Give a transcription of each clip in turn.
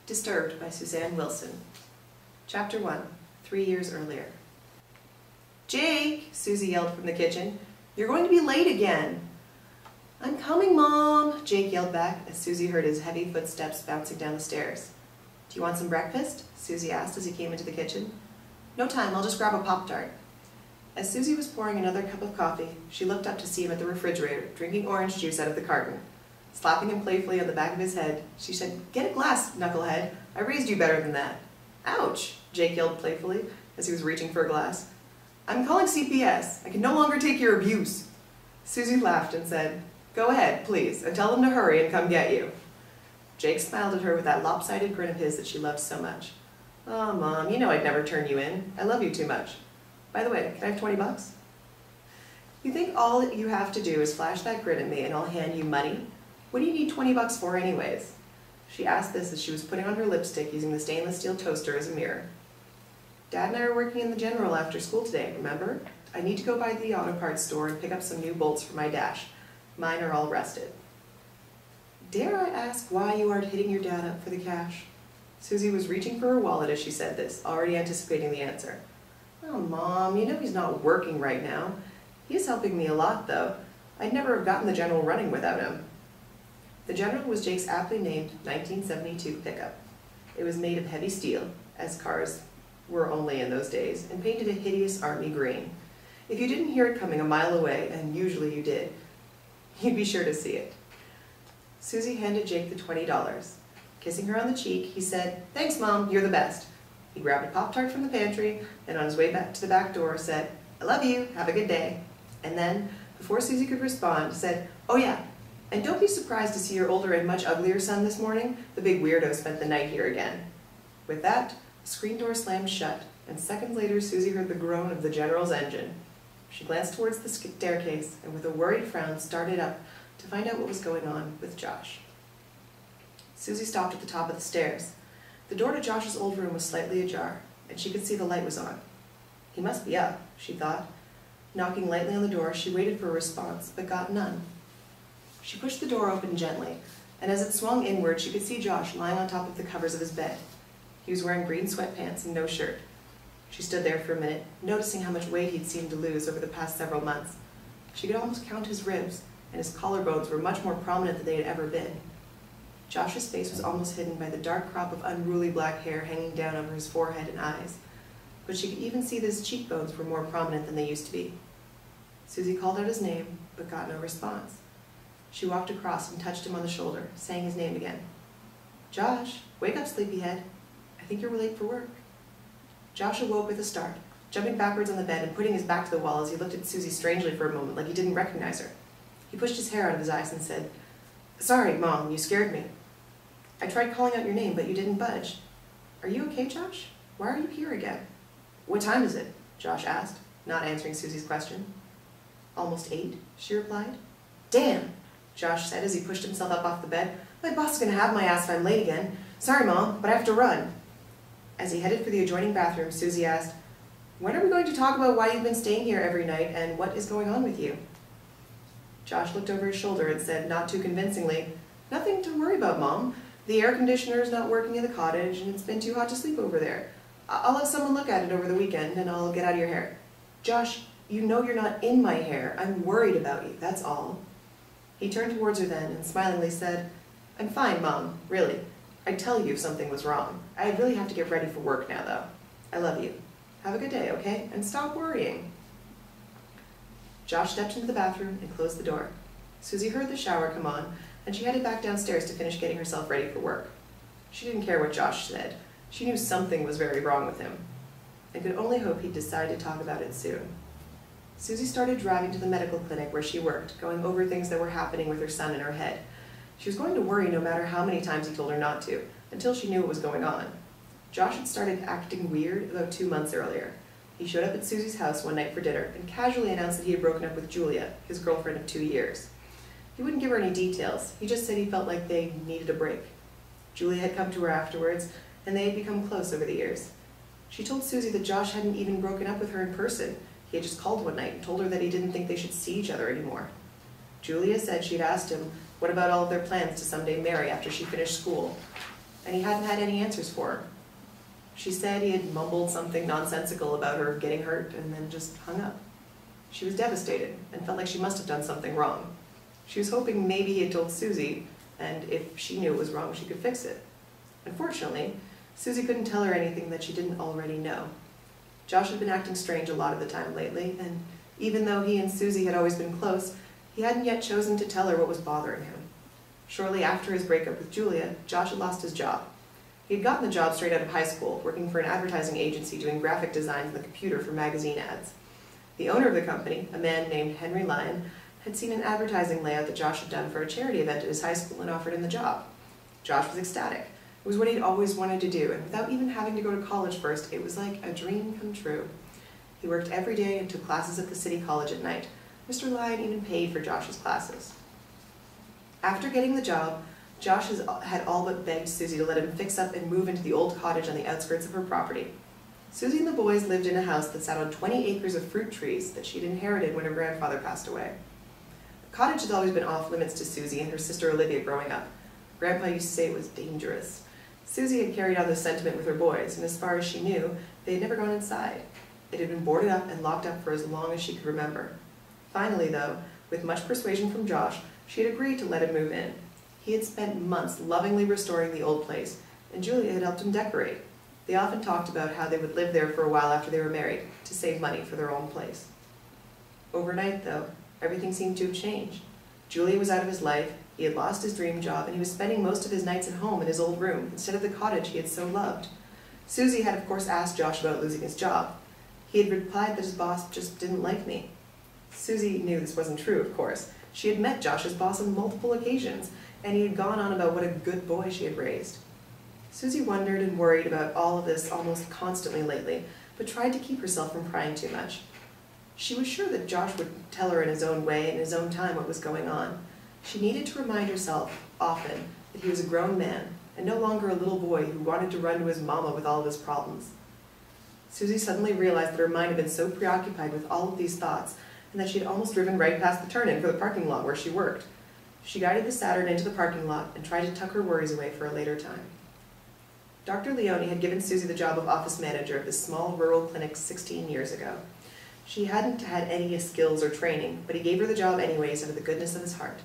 Disturbed by Suzanne Wilson. Chapter 1, 3 years earlier. "Jake," Susie yelled from the kitchen, "you're going to be late again." "I'm coming, Mom," Jake yelled back as Susie heard his heavy footsteps bouncing down the stairs. "Do you want some breakfast?" Susie asked as he came into the kitchen. "No time, I'll just grab a Pop-Tart." As Susie was pouring another cup of coffee, she looked up to see him at the refrigerator, drinking orange juice out of the carton. Slapping him playfully on the back of his head, she said, "Get a glass, knucklehead. I raised you better than that." "Ouch," Jake yelled playfully as he was reaching for a glass. "I'm calling CPS. I can no longer take your abuse." Susie laughed and said, "Go ahead, please, and tell them to hurry and come get you." Jake smiled at her with that lopsided grin of his that she loved so much. "Oh, Mom, you know I'd never turn you in. I love you too much. By the way, can I have $20? You think all that you have to do is flash that grin at me and I'll hand you money? What do you need $20 for anyways?" She asked this as she was putting on her lipstick using the stainless steel toaster as a mirror. "Dad and I are working in the General after school today, remember? I need to go by the auto parts store and pick up some new bolts for my dash. Mine are all rusted." "Dare I ask why you aren't hitting your dad up for the cash?" Susie was reaching for her wallet as she said this, already anticipating the answer. "Oh, Mom, you know he's not working right now. He is helping me a lot, though. I'd never have gotten the General running without him." The General was Jake's aptly named 1972 pickup. It was made of heavy steel, as cars were only in those days, and painted a hideous army green. If you didn't hear it coming a mile away, and usually you did, you'd be sure to see it. Susie handed Jake the $20. Kissing her on the cheek, he said, "Thanks, Mom, you're the best." He grabbed a Pop-Tart from the pantry, and on his way back to the back door said, "I love you, have a good day." And then, before Susie could respond, said, "Oh yeah, and don't be surprised to see your older and much uglier son this morning. The big weirdo spent the night here again." With that, the screen door slammed shut, and seconds later Susie heard the groan of the General's engine. She glanced towards the staircase, and with a worried frown started up to find out what was going on with Josh. Susie stopped at the top of the stairs. The door to Josh's old room was slightly ajar, and she could see the light was on. He must be up, she thought. Knocking lightly on the door, she waited for a response, but got none. She pushed the door open gently, and as it swung inward, she could see Josh lying on top of the covers of his bed. He was wearing green sweatpants and no shirt. She stood there for a minute, noticing how much weight he'd seemed to lose over the past several months. She could almost count his ribs, and his collarbones were much more prominent than they had ever been. Josh's face was almost hidden by the dark crop of unruly black hair hanging down over his forehead and eyes, but she could even see that his cheekbones were more prominent than they used to be. Susie called out his name, but got no response. She walked across and touched him on the shoulder, saying his name again. "Josh, wake up, sleepyhead. I think you're late for work." Josh awoke with a start, jumping backwards on the bed and putting his back to the wall as he looked at Susie strangely for a moment, like he didn't recognize her. He pushed his hair out of his eyes and said, "Sorry, Mom, you scared me. I tried calling out your name, but you didn't budge. Are you okay, Josh? Why are you here again?" "What time is it?" Josh asked, not answering Susie's question. "Almost 8, she replied. "Damn," Josh said as he pushed himself up off the bed. "My boss is going to have my ass if I'm late again. Sorry, Mom, but I have to run." As he headed for the adjoining bathroom, Susie asked, "When are we going to talk about why you've been staying here every night and what is going on with you?" Josh looked over his shoulder and said, not too convincingly, "Nothing to worry about, Mom. The air conditioner is not working in the cottage and it's been too hot to sleep over there. I'll have someone look at it over the weekend and I'll get out of your hair." "Josh, you know you're not in my hair. I'm worried about you, that's all." He turned towards her then and smilingly said, "I'm fine, Mom, really. I'd tell you if something was wrong. I really have to get ready for work now, though. I love you. Have a good day, okay? And stop worrying." Josh stepped into the bathroom and closed the door. Susie heard the shower come on, and she headed back downstairs to finish getting herself ready for work. She didn't care what Josh said. She knew something was very wrong with him, and could only hope he'd decide to talk about it soon. Susie started driving to the medical clinic where she worked, going over things that were happening with her son in her head. She was going to worry no matter how many times he told her not to, until she knew what was going on. Josh had started acting weird about 2 months earlier. He showed up at Susie's house one night for dinner and casually announced that he had broken up with Julia, his girlfriend of 2 years. He wouldn't give her any details. He just said he felt like they needed a break. Julia had come to her afterwards, and they had become close over the years. She told Susie that Josh hadn't even broken up with her in person. He had just called one night and told her that he didn't think they should see each other anymore. Julia said she'd asked him what about all of their plans to someday marry after she finished school. and he hadn't had any answers for her. She said he had mumbled something nonsensical about her getting hurt and then just hung up. She was devastated and felt like she must have done something wrong. She was hoping maybe he had told Susie, and if she knew it was wrong, she could fix it. Unfortunately, Susie couldn't tell her anything that she didn't already know. Josh had been acting strange a lot of the time lately, and even though he and Susie had always been close, he hadn't yet chosen to tell her what was bothering him. Shortly after his breakup with Julia, Josh had lost his job. He had gotten the job straight out of high school, working for an advertising agency doing graphic designs on the computer for magazine ads. The owner of the company, a man named Henry Lyon, had seen an advertising layout that Josh had done for a charity event at his high school and offered him the job. Josh was ecstatic. It was what he'd always wanted to do, and without even having to go to college first, it was like a dream come true. He worked every day and took classes at the city college at night. Mr. Lyon even paid for Josh's classes. After getting the job, Josh had all but begged Susie to let him fix up and move into the old cottage on the outskirts of her property. Susie and the boys lived in a house that sat on 20 acres of fruit trees that she'd inherited when her grandfather passed away. The cottage had always been off limits to Susie and her sister Olivia growing up. Grandpa used to say it was dangerous. Susie had carried on this sentiment with her boys, and as far as she knew, they had never gone inside. It had been boarded up and locked up for as long as she could remember. Finally, though, with much persuasion from Josh, she had agreed to let him move in. He had spent months lovingly restoring the old place, and Julia had helped him decorate. They often talked about how they would live there for a while after they were married, to save money for their own place. Overnight, though, everything seemed to have changed. Julia was out of his life, he had lost his dream job, and he was spending most of his nights at home in his old room, instead of the cottage he had so loved. Susie had of course asked Josh about losing his job. He had replied that his boss just didn't like me. Susie knew this wasn't true, of course. She had met Josh's boss on multiple occasions, and he had gone on about what a good boy she had raised. Susie wondered and worried about all of this almost constantly lately, but tried to keep herself from crying too much. She was sure that Josh would tell her in his own way, in his own time, what was going on. She needed to remind herself, often, that he was a grown man, and no longer a little boy who wanted to run to his mama with all of his problems. Susie suddenly realized that her mind had been so preoccupied with all of these thoughts, and that she had almost driven right past the turn-in for the parking lot where she worked. She guided the Saturn into the parking lot and tried to tuck her worries away for a later time. Dr. Leone had given Susie the job of office manager of this small rural clinic 16 years ago. She hadn't had any skills or training, but he gave her the job anyways out of the goodness of his heart.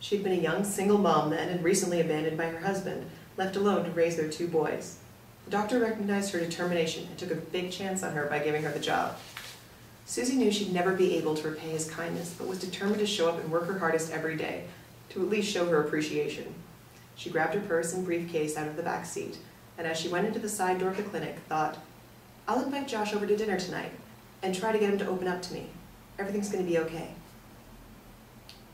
She had been a young single mom then and recently abandoned by her husband, left alone to raise their 2 boys. The doctor recognized her determination and took a big chance on her by giving her the job. Susie knew she'd never be able to repay his kindness, but was determined to show up and work her hardest every day, to at least show her appreciation. She grabbed her purse and briefcase out of the back seat, and as she went into the side door of the clinic, thought, "I'll invite Josh over to dinner tonight, and try to get him to open up to me. Everything's going to be okay."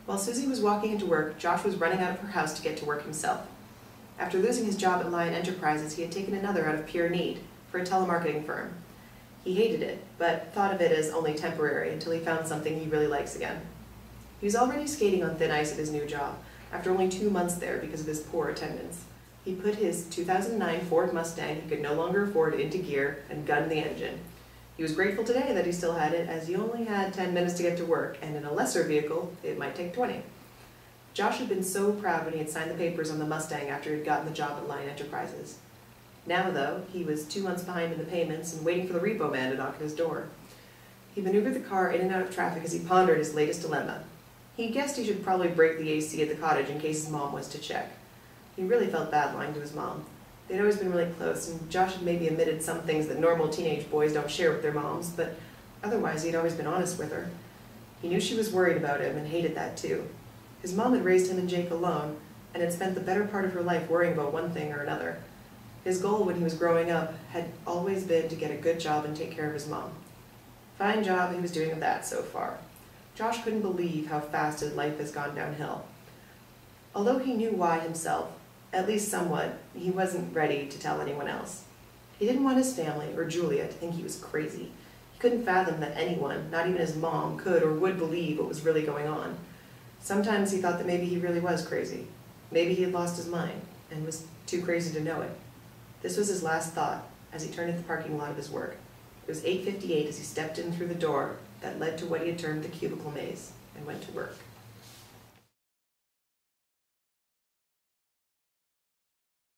While Susie was walking into work, Josh was running out of her house to get to work himself. After losing his job at Lion Enterprises, he had taken another out of pure need, for a telemarketing firm. He hated it, but thought of it as only temporary until he found something he really likes again. He was already skating on thin ice at his new job, after only 2 months there because of his poor attendance. He put his 2009 Ford Mustang he could no longer afford into gear and gunned the engine. He was grateful today that he still had it, as he only had 10 minutes to get to work, and in a lesser vehicle, it might take 20. Josh had been so proud when he had signed the papers on the Mustang after he had gotten the job at Lion Enterprises. Now, though, he was 2 months behind in the payments and waiting for the repo man to knock at his door. He maneuvered the car in and out of traffic as he pondered his latest dilemma. He guessed he should probably break the AC at the cottage in case his mom was to check. He really felt bad lying to his mom. They'd always been really close, and Josh had maybe admitted some things that normal teenage boys don't share with their moms, but otherwise he'd always been honest with her. He knew she was worried about him and hated that too. His mom had raised him and Jake alone, and had spent the better part of her life worrying about one thing or another. His goal when he was growing up had always been to get a good job and take care of his mom. Fine job he was doing of that so far. Josh couldn't believe how fast his life has gone downhill. Although he knew why himself, at least somewhat, he wasn't ready to tell anyone else. He didn't want his family, or Julia, to think he was crazy. He couldn't fathom that anyone, not even his mom, could or would believe what was really going on. Sometimes he thought that maybe he really was crazy. Maybe he had lost his mind, and was too crazy to know it. This was his last thought, as he turned into the parking lot of his work. It was 8:58 as he stepped in through the door that led to what he had termed the cubicle maze, and went to work.